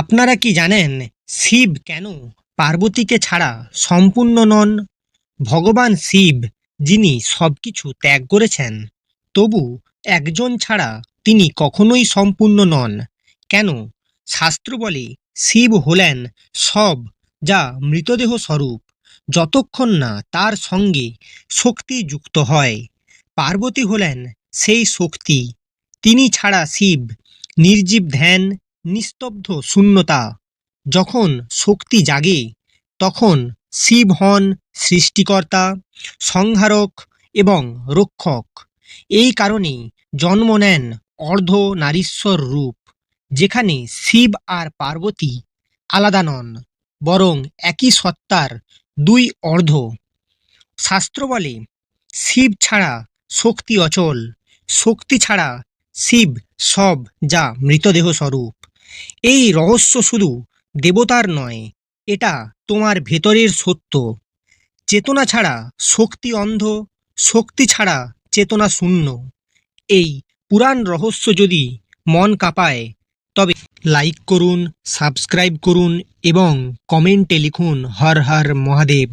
আপনারা কি জানেন শিব কেন পার্বতীকে ছাড়া সম্পূর্ণ নন? ভগবান শিব, যিনি সবকিছু ত্যাগ করেছেন, তবু একজন ছাড়া তিনি কখনোই সম্পূর্ণ নন। কেন? শাস্ত্র বলে শিব হলেন সব, যা মৃতদেহ স্বরূপ, যতক্ষণ না তার সঙ্গে শক্তি যুক্ত হয়। পার্বতী হলেন সেই শক্তি। তিনি ছাড়া শিব নির্জীব ধ্যান, নিস্তব্ধ শূন্যতা। যখন শক্তি জাগে, তখন শিব হন সৃষ্টিকর্তা, সংহারক এবং রক্ষক। এই কারণেই জন্ম নেন অর্ধ নারীশ্বর রূপ, যেখানে শিব আর পার্বতী আলাদা নন, বরং একই সত্তার দুই অর্ধ। শাস্ত্র বলে শিব ছাড়া শক্তি অচল, শক্তি ছাড়া শিব সব, যা মৃতদেহ স্বরূপ। এই রহস্য শুধু দেবতার নয়, এটা তোমার ভেতরের সত্য। চেতনা ছাড়া শক্তি অন্ধ, শক্তি ছাড়া চেতনা শূন্য। এই পুরাণ রহস্য যদি মন কাঁপায়, তবে লাইক করুন, সাবস্ক্রাইব করুন এবং কমেন্টে লিখুন হর হর মহাদেব।